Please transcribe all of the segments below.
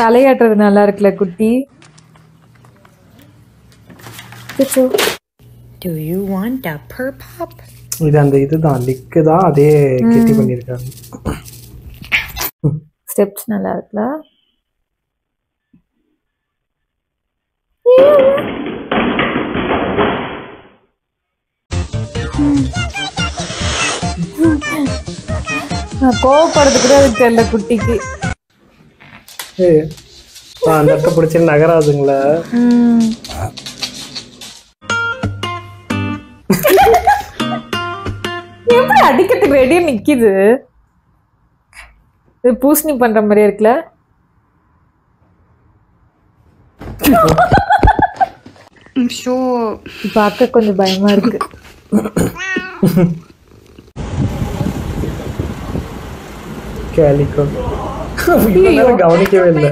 தலையாட்டுறது நல்லா இருக்குல்ல குட்டி. Do you want a purr pop? இது அந்த இதுதான் லிக்கு தான் அதே கெட்டி பண்ணிருக்காங்க. ஸ்டெப்ஸ் நல்லா இருக்குல்ல. கோவப்படுறது கூட அதுக்கு தெரியல குட்டிக்கு. அந்த இடத்த பிடிச்சி நகராதுங்களா? எப்படி அடிக்கிறதுக்கு ரெடியா நிக்குது? இது பூசணி பண்ற மாதிரியா இருக்குல்ல. பார்க்க கொஞ்சம் பயமா இருக்கு. கேலிக்கோ கவனிக்கவே இல்லை.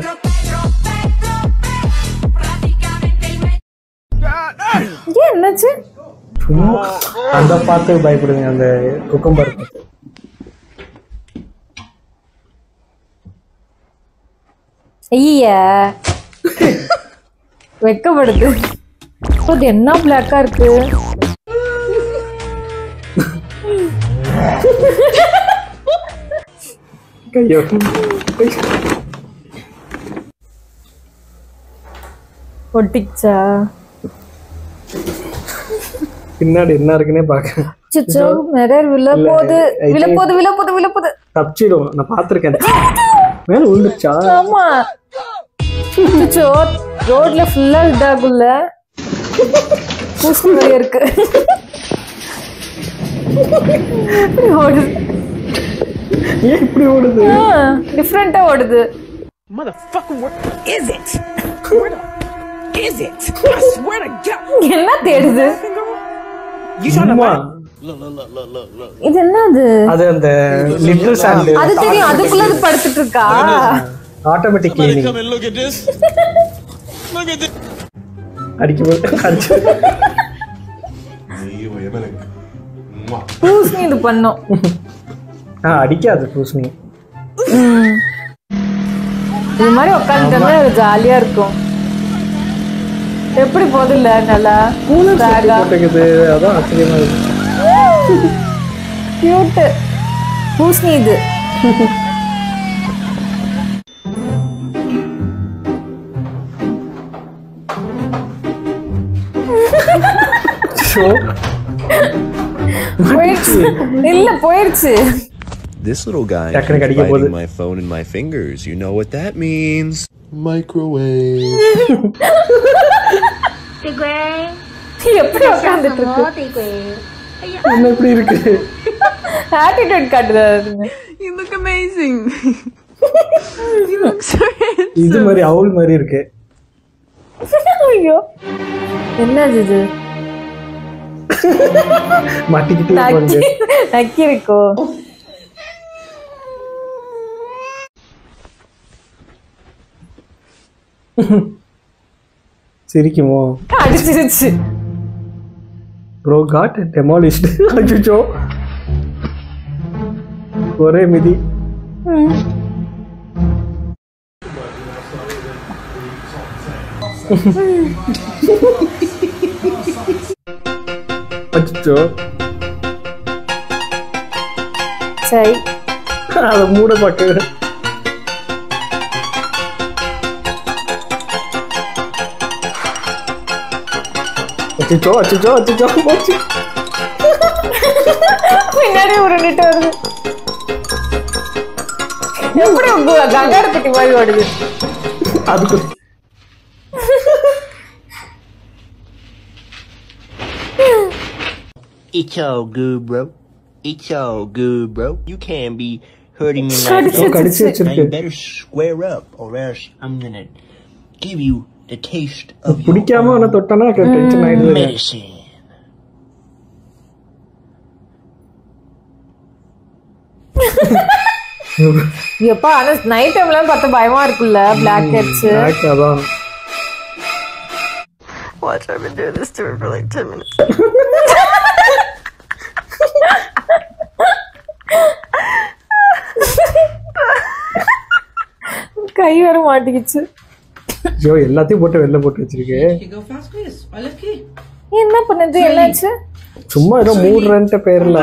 என்னாச்சு? அந்த பார்த்து பயப்படுங்க அந்த குக்கம்பர் பார்த்து. ஐயா வெக்கப்படுது. அது என்ன பிளாக்கா இருக்கு? ஒட்டிச்சா? பின்னாடி என்ன இருக்குன்னே பாக்க. சிச்சோ மிரர் விழப்போது விழப்போது விழப்போது விழப்போது. தப்பிச்சிடும். நான் பாத்திருக்கேன். மேல விழுந்துச்சா? ஆமா. சிச்சோ ரோட்ல ஃபுல்லா இதாகுல்ல. பூசணி மாதிரியா இருக்கு. ஓடுது. ஏன் இப்படி ஓடுது? டிஃபரெண்டா ஓடுது. Motherfucker, what is it? Where the is it? I swear to God. என்ன தேடுது? You trying to look. இது என்னது? அது அந்த லிட்டில் சாண்ட். அது தெரியும். அதுக்குள்ள அது படுத்துட்டு இருக்கா? Automatic cleaning. Come and look at this. Look at this. அடிச்சு. பூசணி இது பண்ணோம். அடிக்காது பூசணி. இது மாதிரி உட்காந்துட்டா ஜாலியா இருக்கும். எப்படி போதில்ல நல்லா போட்டுக்குது. அதான் ஆச்சரியமா இருக்கு. கியூட் பூசணி இது. இல்ல போயிருச்சு. This little guy is biting my phone in my fingers. You know what that means? Microwave. எப்படி உட்கார்ந்துட்டு இருக்கு? என்ன இப்படி இருக்கு? ஆட்டிட்யூட் காட்டுது. You look amazing. You look so handsome. இது மாதிரி அவுல் மாதிரி இருக்கு. ஐயோ என்னது இது? மாட்டிக்கிட்டே போகுது. நக்கி இருக்கோ? சிரிக்குமோ? அடிச்சிருச்சு. Bro got demolished. அச்சோ ஒரே மிதி. அச்சோ சரி அத மூட பாக்க. அச்சோ அச்சோ அச்சோ போச்சு. பின்னாடி உருண்டுட்டு வருது. எப்படி கங்காரு குட்டி மாதிரி ஓடுது. அதுக்கு It's all good, bro. It's all good, bro. You can't be hurting me like that. Now you better square up, or else I'm gonna give you the taste of your medicine. எப்பா ஆனா night டைம்ல பார்த்து பயமா இருக்குல்ல. Black heads. watch. I've been doing this to her for like 10 minutes. கை வர மாட்டிக்கிச்சு. ஐயோ எல்லாத்தையும் போட்டு வெளில போட்டு வச்சிருக்கே. என்ன பண்ணுது என்னாச்சு? சும்மா ஏதோ மூடுறேன்ட்ட பேர்ல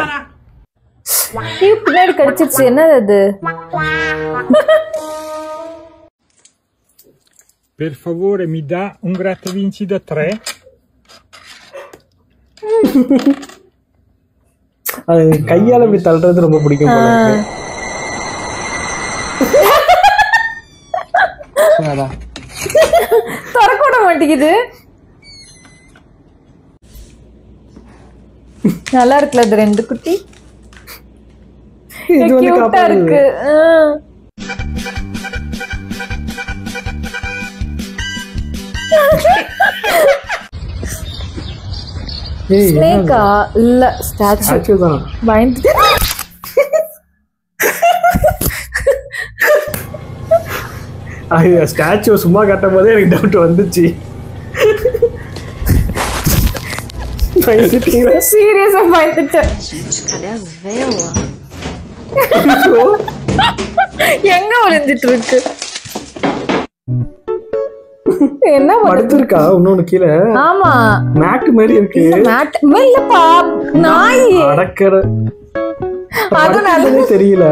பின்னாடி கடிச்சிருச்சு. என்னது அது? Per favore mi dà un grattavinci da 3? அது கையால இப்படி தள்ளுறது ரொம்ப பிடிக்கும் போல இருக்கு. திறக்க மாட்டேங்குது. நல்லா இருக்குல்ல அது ரெண்டு குட்டி. இது வந்து கியூட்டா இருக்கு. ஸ்னேக்கா இல்ல ஸ்டாச்சு தான். பயந்து ஸ்டாச்சு சும்மா கட்டும் போதே எனக்கு டவுட் வந்துச்சு. சீரியஸா பயந்துட்டேன். எங்க ஒளிஞ்சிட்டு இருக்கு? என்ன படுத்துருக்கா இன்னொன்னு கீழே? ஆமா மேட் மாதிரி இருக்கு. மேட் இல்லப்பா, நாய் அடக்கற. அது நல்லது தெரியல.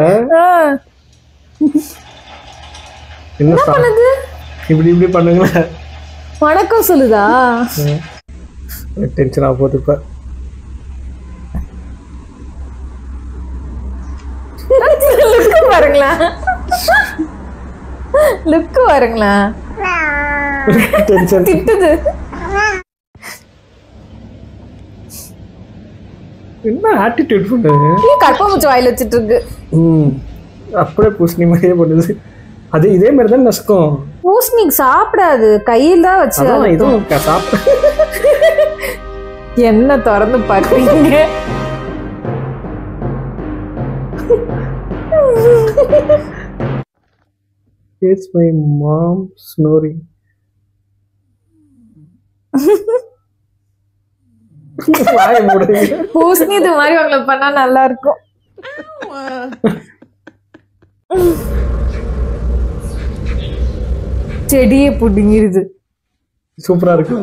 என்ன பண்ணுது? இப்படி இப்படி பண்ணுங்களா? வணக்கம் சொல்லுதா? டென்ஷனா போகுது இப்ப. லுக்கு பாருங்களா, லுக்கு பாருங்களா, டென்ஷன் திட்டுது. என்ன ஆட்டிட்யூட் பண்ணுது? கற்பமுச்சு வாயில வச்சிட்டு இருக்கு. அப்படியே பூசணி மாதிரியே பண்ணுது. அது இதே மாதிரி தான் நசுக்கும். பூசணி சாப்பிடாது, கையில தான் வச்சு. இதுவும் சாப்பிட. என்ன திறந்து பாக்குறீங்க? It's my mom snoring. பூசணி இது மாதிரி உங்களை பண்ணா நல்லா இருக்கும். செடியே புடுங்கிருது. சூப்பரா இருக்கு.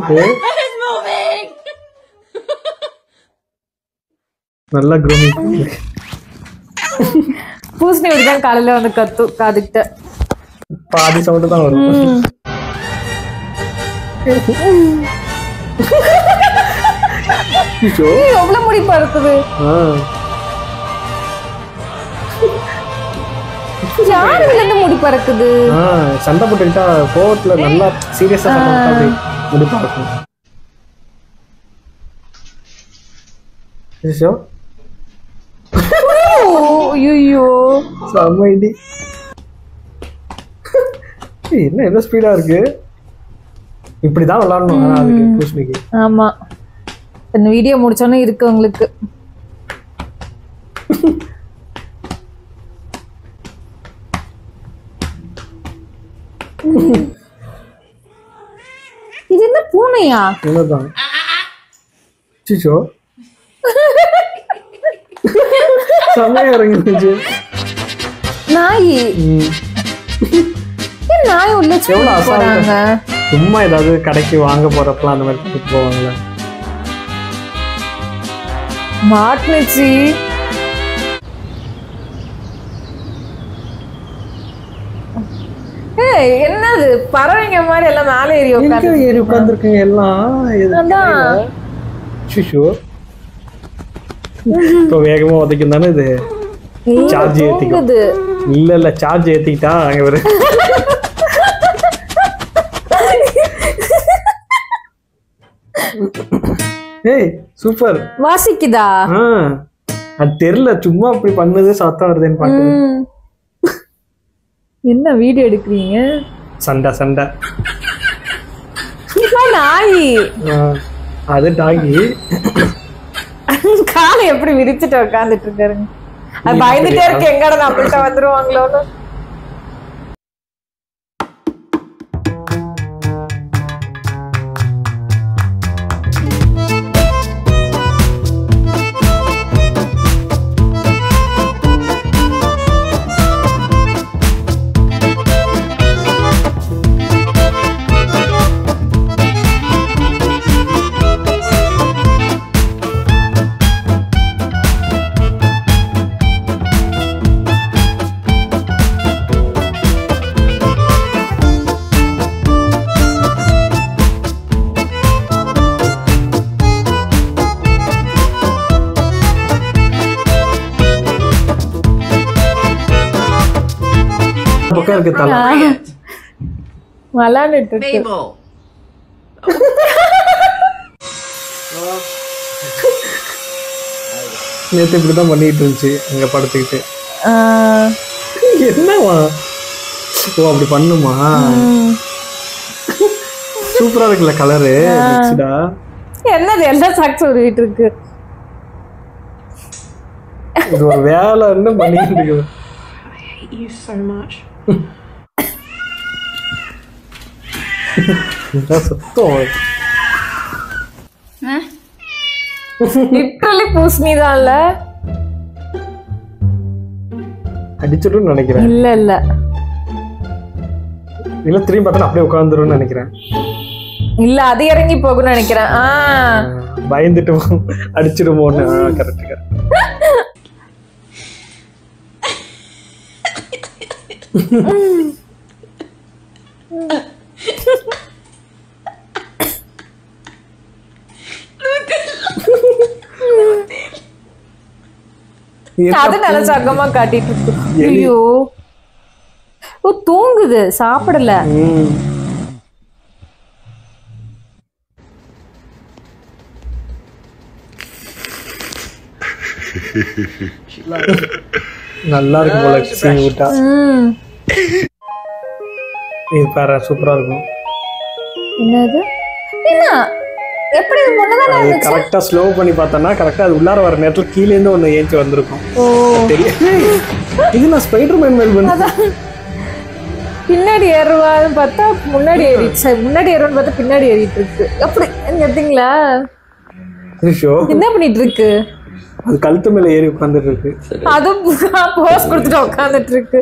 நல்லா க்ரூமிங். பூசணி இப்படிதான் காலையில வந்து கத்து காதுகிட்ட. பாதி சவுண்ட் தான் வரும். எவ்வளவு முடி பறக்குது. யாரு இருந்து முடி பறக்குது? சண்டை போட்டுக்கிட்டா கோவத்துல நல்லா சீரியஸா முடி பறக்கும். ஐயோ சமைடி. என்ன என்ன ஸ்பீடா இருக்கு. இப்படிதான் விளையாடணும் அதுக்கு பூசணிக்கு. ஆமா, இந்த வீடியோ முடிச்சோன்னே இருக்கு உங்களுக்கு. இது என்ன பூனையா? பூனைதான். சிச்சோ சமையா இறங்கிச்சு. நாய் நாய் உள்ள போறாங்க. சும்மா ஏதாவது கடைக்கு வாங்க போறப்பலாம் அந்த மாதிரி கூட்டிட்டு போவாங்களா? மாட்டுச்சு. என்னது பறவைங்க மாதிரி எல்லாம் மேல ஏறி உட்காந்துருக்குங்க எல்லாம். சிஷோ இப்போ வேகமா உதைக்கும் தானே இது. சார்ஜ் ஏத்திக்குது. இல்ல சார்ஜ் ஏத்திக்கிட்டா அங்க வர. ஏய் சூப்பர். வாசிக்குதா? அது தெரியல, சும்மா அப்படி பண்ணுது, சத்தம் வருதுன்னு பாக்குது. என்ன வீடியோ எடுக்கிறீங்க? சண்டை சண்டை. நாய் அது டாகி. காலை எப்படி விரிச்சிட்டு உட்காந்துட்டு இருக்காருங்க. அது பயந்துட்டே இருக்கு, எங்கட நம்மள்ட்ட வந்துருவாங்களோன்னு. பக்கம் இருக்கு தலை. விளையாண்டுட்டு இருக்கு. Mabel. நேத்து இப்படிதான் பண்ணிட்டு இருந்துச்சு அங்க படுத்துக்கிட்டு. என்னவா? ஓ அப்படி பண்ணுமா? சூப்பரா இருக்குல்ல கலரு. என்னது எல்லா சாக்ஸ் உருவிட்டு இருக்கு. இது ஒரு வேலை என்ன பண்ணிட்டு இருக்கு. I hate you so much. சுத்தம். லிட்டரலி பூசணிதான்ல. அடிச்சிடும் நினைக்கிறேன். இல்ல இல்ல இல்ல திரும்பி பார்த்தா அப்படியே உட்காந்துரும் நினைக்கிறேன். இல்ல அது இறங்கி போகும்னு நினைக்கிறேன். பயந்துட்டு அடிச்சிடுமோன்னு. Correct correct. அது நல்ல சகமா காட்டிட்டு இருக்கு. ஐயோ ஓ தூங்குது சாப்பிடல. நல்லா இருக்கும் போல சீன் விட்டா. இது பாரு சூப்பரா இருக்கும். என்னது என்ன எப்படி முன்னதானே இருந்துச்சு? கரெக்டா ஸ்லோ பண்ணி பார்த்தனா கரெக்டா அது உள்ளார வர நேரத்துல கீழ இருந்து ஒன்னு ஏஞ்சி வந்திருக்கும். இது நான் ஸ்பைடர்மேன் மேல் வந்து பின்னாடி ஏறுவான்னு பார்த்தா முன்னாடி ஏறிடுச்சு. முன்னாடி ஏறுவான்னு பார்த்தா பின்னாடி ஏறிட்டு இருக்கு. அப்படி கேட்டீங்களா? என்ன பண்ணிட்டு இருக்கு? அது கழுத்து மேல ஏறி உட்கார்ந்துட்டு இருக்கு. அதுவும் போஸ் கொடுத்துட்டு உட்கார்ந்துட்டு இருக்கு.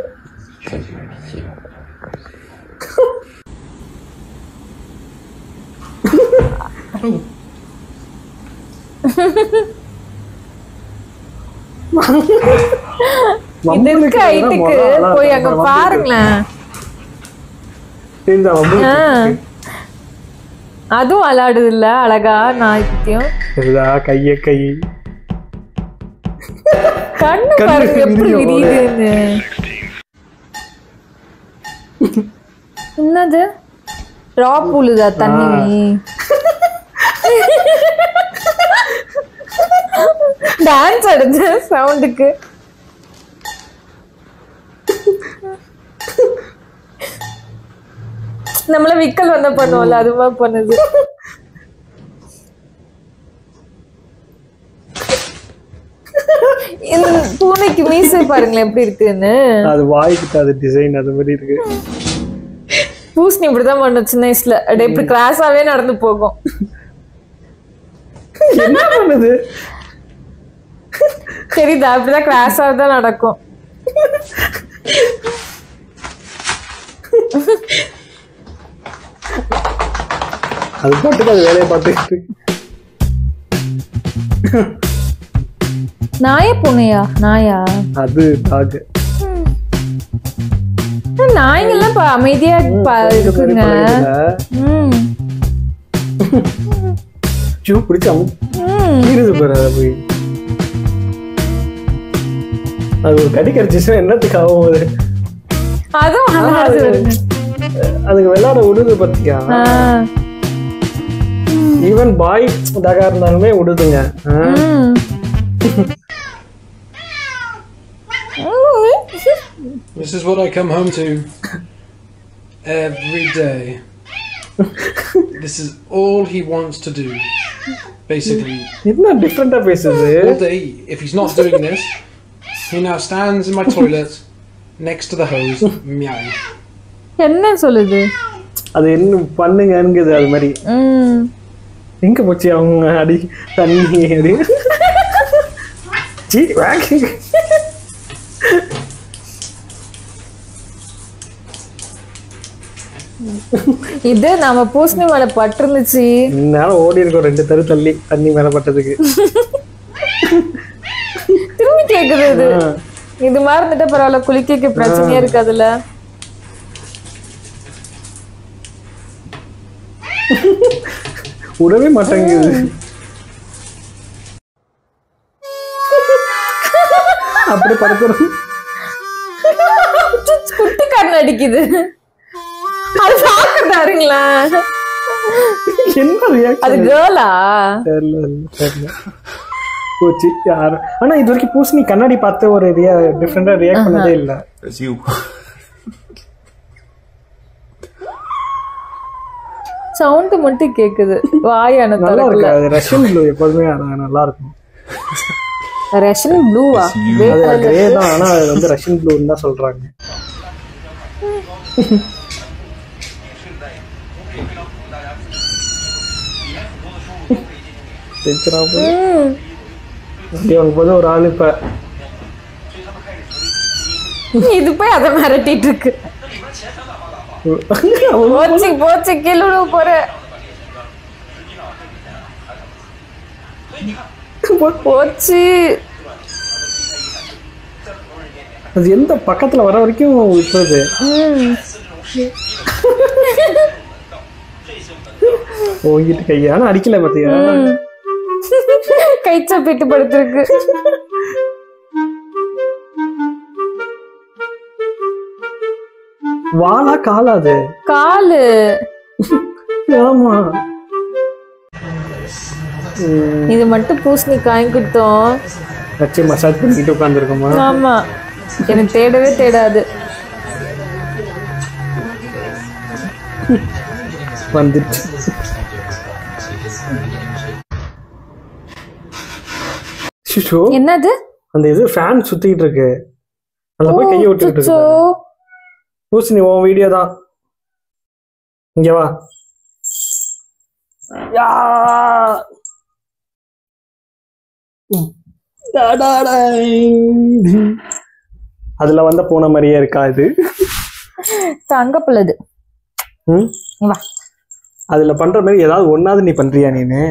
இதுக்கு ஹைட்டுக்கு போய் அங்க பாருங்களேன். அதுவும் விளையாடுது இல்ல அழகா நாய்க்குட்டியும். கைய கை கண்ணு பாருங்க எப்படி விரியுதுன்னு. என்னது டிராப் உழுதா தண்ணி? டான்ஸ் ஆடுது சவுண்டுக்கு. நம்மள விக்கல் வந்தா பண்ணுவோம்ல அது மாதிரி பண்ணுது. இந்த பூனைக்கு மீசை பாருங்களேன் எப்படி இருக்குன்னு. அது வாய்க்கிட்ட அது டிசைன் அது மாதிரி இருக்கு. பூசணி இப்படிதான் பண்ணும் சின்ன வயசுல. அப்படியே இப்படி கிராஸாவே நடந்து போகும். என்ன பண்ணுது தெரியுதா? அப்படிதான் கிராஸா தான் நடக்கும். அது பாட்டுக்கு அது வேலையை பார்த்துக்கிட்டு. நாயா பூனையா? நாயா அது டாக். நாய்ங்கெல்லாம் அமைதியா இருக்குங்க. அது ஒரு கடி கடிச்சுன்னா என்னத்துக்கு ஆகும்? அதுவும் அதுக்கு விளையாட விடுது பத்தியா? ஈவன் பாய் டாகா இருந்தாலுமே விடுதுங்க. This is what I come home to every day. This is all he wants to do, basically. It's not different faces. All day, if he's not doing this, he now stands in my toilet next to the hose, meowing. என்ன சொல்லுது? அது என்ன பண்ணுங்கங்குது அது மாதிரி. எங்க போச்சு அவங்க அடி தண்ணி அடி. சீ வாக்கி. இது நம்ம பூசணி மேல பட்டிருந்துச்சு. நேரம் ஓடி இருக்கோம் 2 தெரு தள்ளி தண்ணி மேல பட்டதுக்கு. திரும்பி கேக்குது இது. இது மாதிரி இருந்துட்டா பரவாயில்ல, குளிக்க பிரச்சனையா இருக்காதுல்ல. உடவே மாட்டேங்குது. அப்படி படுத்துறோம். குட்டி கண்ணு அடிக்குது. அது பாக்குறாருங்களா? என்ன ரியாக்ஷன்? அது கேர்ளா? தெரியல. போச்சு யாரு. ஆனா இது வரைக்கும் பூசணி கண்ணாடி பார்த்து ஒரு டிஃபரெண்டா ரியாக்ட் பண்ணதே இல்ல. சவுண்ட் மட்டும் கேக்குது. வாயான நல்லா இருக்கு. அது ரஷ்யன் ப்ளூ எப்பவுமே நல்லா இருக்கும். ரஷ்யன் ப்ளூவா? அது கிரே தான், ஆனா அது வந்து ரஷ்யன் ப்ளூன்னு தான் சொல்றாங்க. போது ஒரு ஆள் இப்ப இது போய் அதை மிரட்டிட்டு இருக்கு. போச்சு கீழே போற. போச்சு. அது எந்த பக்கத்துல வர வரைக்கும் விட்டுறது. ஓங்கிட்டு கையா அடிக்கல பாத்தியா? கை சாப்பிட்டு படுத்திருக்கு. வாழா காலா? அது காலு. ஆமா. இது மட்டும் பூசணி காய் கொடுத்தோம் வச்சு மசாஜ் பண்ணிட்டு உட்காந்துருக்கோமா? ஆமா, எனக்கு தேடவே தேடாது. வந்துச்சு. என்னது? அந்த இது ஃபேன் சுத்திட்டு இருக்கு. அதுல போய் கையை விட்டுட்டு இருக்கு. பூசணி உன் வீடியோ தான். இங்க வா. அதுல வந்த போன மாதிரியே இருக்கா இது? தங்கப்பள்ளது. அதுல பண்ற மாதிரி ஏதாவது ஒன்னாவது நீ பண்றியா? நீனு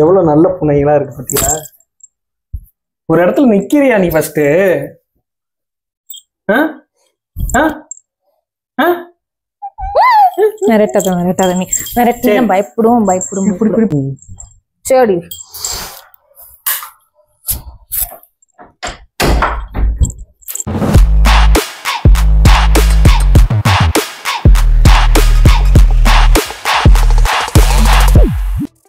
எவ்வளவு நல்ல புனைகளா இருக்கு பத்தியா? ஒரு இடத்துல நிக்கிறியா நீ ஃபர்ஸ்ட்? மிரட்டாத நீ. மிரட்டினா பயப்படும். சரி.